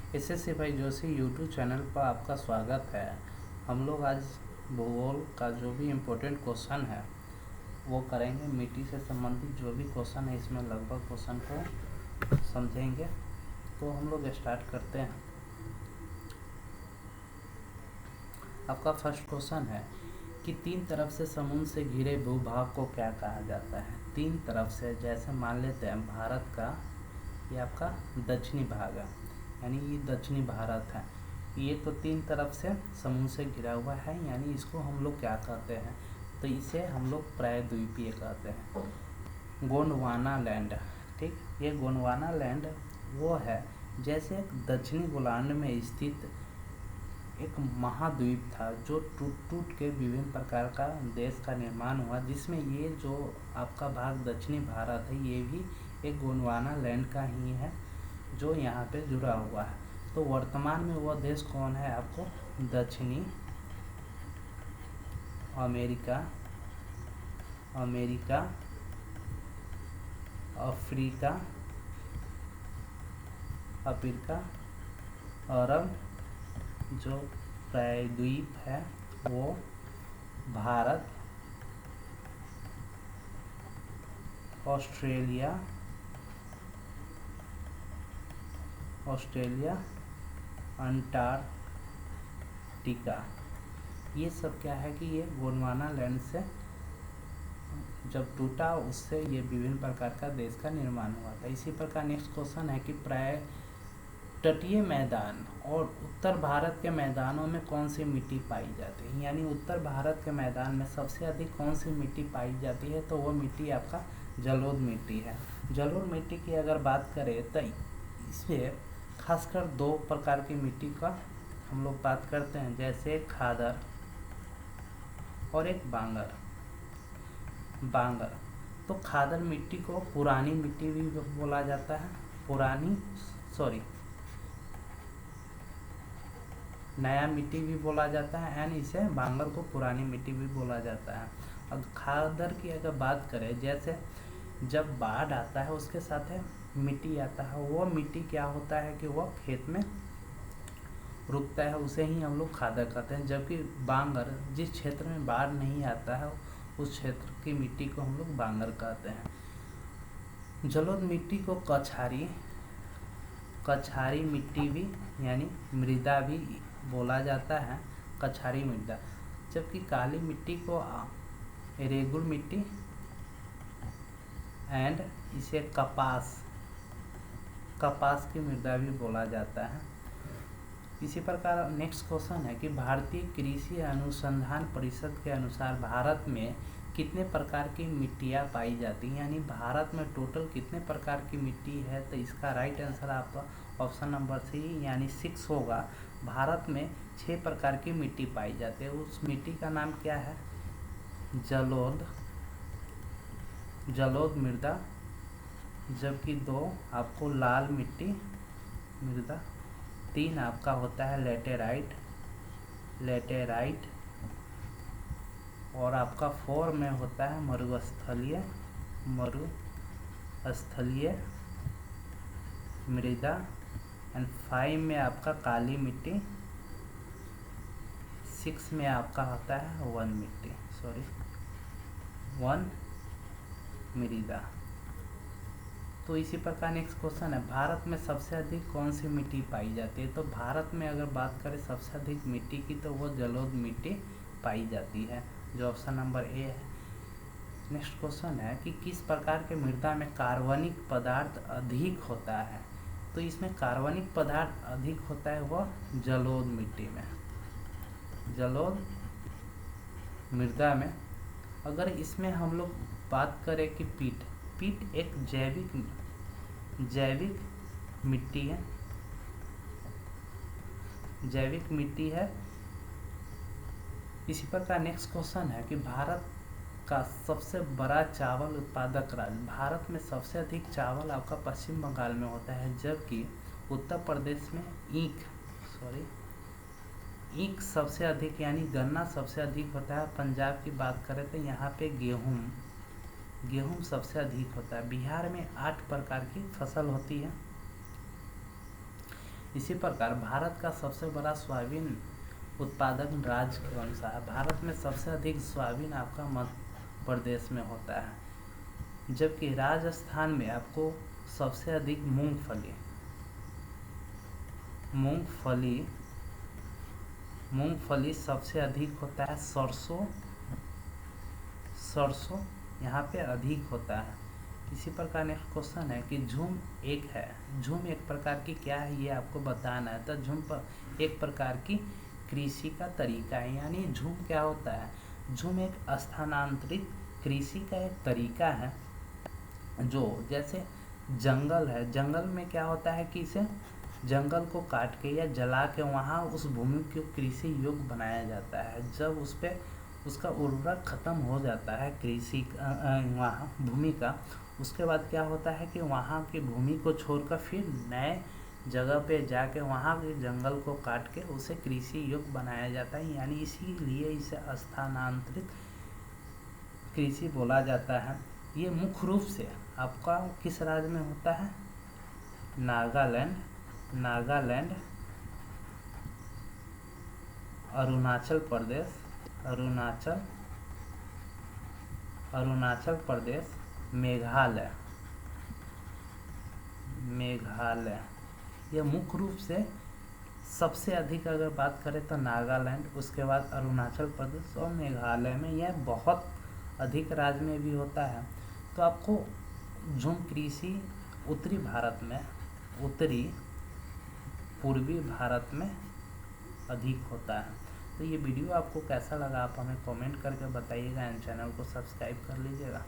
SSC भाई Joshi YouTube channel पर आपका स्वागत है। हम लोग आज भूगोल का जो भी इम्पोर्टेंट क्वेश्चन है वो करेंगे। मिट्टी से संबंधित जो भी क्वेश्चन है इसमें लगभग क्वेश्चन को समझेंगे। तो हम लोग स्टार्ट करते हैं। आपका फर्स्ट क्वेश्चन है कि तीन तरफ से समुद्र से घिरे भूभाग को क्या कहा जाता है। तीन तरफ से, जैसे मान लेते हैं भारत का ये आपका दक्षिणी भाग है, यानी ये दक्षिणी भारत है। ये तो तीन तरफ से समुद्र से घिरा हुआ है, यानी इसको हम लोग क्या कहते हैं, तो इसे हम लोग प्रायद्वीपीय कहते हैं। गोंडवाना लैंड, ठीक, ये गोंडवाना लैंड वो है जैसे दक्षिणी गोलार्ध में स्थित एक महाद्वीप था जो टूट टूट के विभिन्न प्रकार का देश का निर्माण हुआ, जिसमें ये जो आपका भाग दक्षिणी भारत है ये भी एक गोंडवाना लैंड का ही है जो यहाँ पे जुड़ा हुआ है। तो वर्तमान में वह देश कौन है आपको दक्षिणी अमेरिका, अफ्रीका, अरब जो प्रायद्वीप है वो भारत, ऑस्ट्रेलिया, अंटार्कटिका, ये सब क्या है कि ये गोंडवाना लैंड से जब टूटा उससे ये विभिन्न प्रकार का देश का निर्माण हुआ था। इसी प्रकार नेक्स्ट क्वेश्चन है कि प्राय तटीय मैदान और उत्तर भारत के मैदानों में कौन सी मिट्टी पाई जाती है, यानी उत्तर भारत के मैदान में सबसे अधिक कौन सी मिट्टी पाई जाती है, तो वो मिट्टी आपका जलोढ़ मिट्टी है। जलोढ़ मिट्टी की अगर बात करें तो इसमें खासकर दो प्रकार की मिट्टी का हम लोग बात करते हैं, जैसे खादर और एक बांगर। तो खादर मिट्टी को पुरानी मिट्टी भी बोला जाता है, नया मिट्टी भी बोला जाता है, एंड इसे बांगर को पुरानी मिट्टी भी बोला जाता है। अब खादर की अगर बात करें, जैसे जब बाढ़ आता है उसके साथ है मिट्टी आता है, वो मिट्टी क्या होता है कि वह खेत में रुकता है, उसे ही हम लोग खादर कहते हैं। जबकि बांगर जिस क्षेत्र में बाढ़ नहीं आता है उस क्षेत्र की मिट्टी को हम लोग बांगर कहते हैं। जलोढ़ मिट्टी को कछारी मिट्टी भी यानी मृदा भी बोला जाता है, कछारी मृदा। जबकि काली मिट्टी को रेगुल मिट्टी एंड इसे कपास की मृदा भी बोला जाता है। इसी प्रकार नेक्स्ट क्वेश्चन है कि भारतीय कृषि अनुसंधान परिषद के अनुसार भारत में कितने प्रकार की मिट्टियाँ पाई जाती हैं, यानी भारत में टोटल कितने प्रकार की मिट्टी है, तो इसका राइट आंसर आपका ऑप्शन नंबर सी यानी 6 होगा। भारत में 6 प्रकार की मिट्टी पाई जाती है। उस मिट्टी का नाम क्या है, जलोढ़ मृदा, जबकि 2 आपको लाल मिट्टी मृदा, 3 आपका होता है लेटेराइट, और आपका 4 में होता है मरुस्थलीय मृदा, एंड 5 में आपका काली मिट्टी, 6 में आपका होता है वन मृदा। तो इसी प्रकार नेक्स्ट क्वेश्चन है, भारत में सबसे अधिक कौन सी मिट्टी पाई जाती है, तो भारत में अगर बात करें सबसे अधिक मिट्टी की तो वो जलोढ़ मिट्टी पाई जाती है, जो ऑप्शन नंबर ए है। नेक्स्ट क्वेश्चन है कि किस प्रकार के मृदा में कार्बनिक पदार्थ अधिक होता है, तो इसमें कार्बनिक पदार्थ अधिक होता है वह जलोढ़ मिट्टी में, जलोढ़ मृदा में। अगर इसमें हम लोग बात करें कि पीट एक जैविक मिट्टी है। इसी प्रकार नेक्स्ट क्वेश्चन है कि भारत का सबसे बड़ा चावल उत्पादक राज्य, भारत में सबसे अधिक चावल आपका पश्चिम बंगाल में होता है, जबकि उत्तर प्रदेश में ईख सबसे अधिक यानी गन्ना सबसे अधिक होता है। पंजाब की बात करें तो यहाँ पे गेहूं सबसे अधिक होता है। बिहार में 8 प्रकार की फसल होती है। इसी प्रकार भारत का सबसे बड़ा सोयाबीन उत्पादक राज्य कौन सा है? भारत में सबसे अधिक सोयाबीन आपका मध्य प्रदेश में होता है, जबकि राजस्थान में आपको सबसे अधिक मूंगफली सबसे अधिक होता है। सरसों यहाँ पे अधिक होता है। इसी प्रकार नेक्स्ट क्वेश्चन है कि झूम एक प्रकार की क्या है, ये आपको बताना है। तो झूम पर एक प्रकार की कृषि का तरीका है। यानी झूम क्या होता है? झूम एक स्थानांतरित कृषि का एक तरीका है, जो जैसे जंगल है, जंगल में क्या होता है कि इसे जंगल को काट के या जला के वहाँ उस भूमि को कृषि योग्य बनाया जाता है। जब उस पर उसका उर्वरक खत्म हो जाता है कृषि वहाँ भूमि का, उसके बाद क्या होता है कि वहाँ की भूमि को छोड़कर फिर नए जगह पे जाके वहाँ के जंगल को काट के उसे कृषि योग्य बनाया जाता है। यानी इसीलिए इसे स्थानांतरित कृषि बोला जाता है। ये मुख्य रूप से आपका किस राज्य में होता है? नागालैंड, अरुणाचल प्रदेश, मेघालय। यह मुख्य रूप से सबसे अधिक अगर बात करें तो नागालैंड, उसके बाद अरुणाचल प्रदेश और मेघालय में यह बहुत अधिक राज्य में भी होता है। तो आपको झूम कृषि उत्तरी पूर्वी भारत में अधिक होता है। तो ये वीडियो आपको कैसा लगा आप हमें कमेंट करके बताइएगा एंड चैनल को सब्सक्राइब कर लीजिएगा।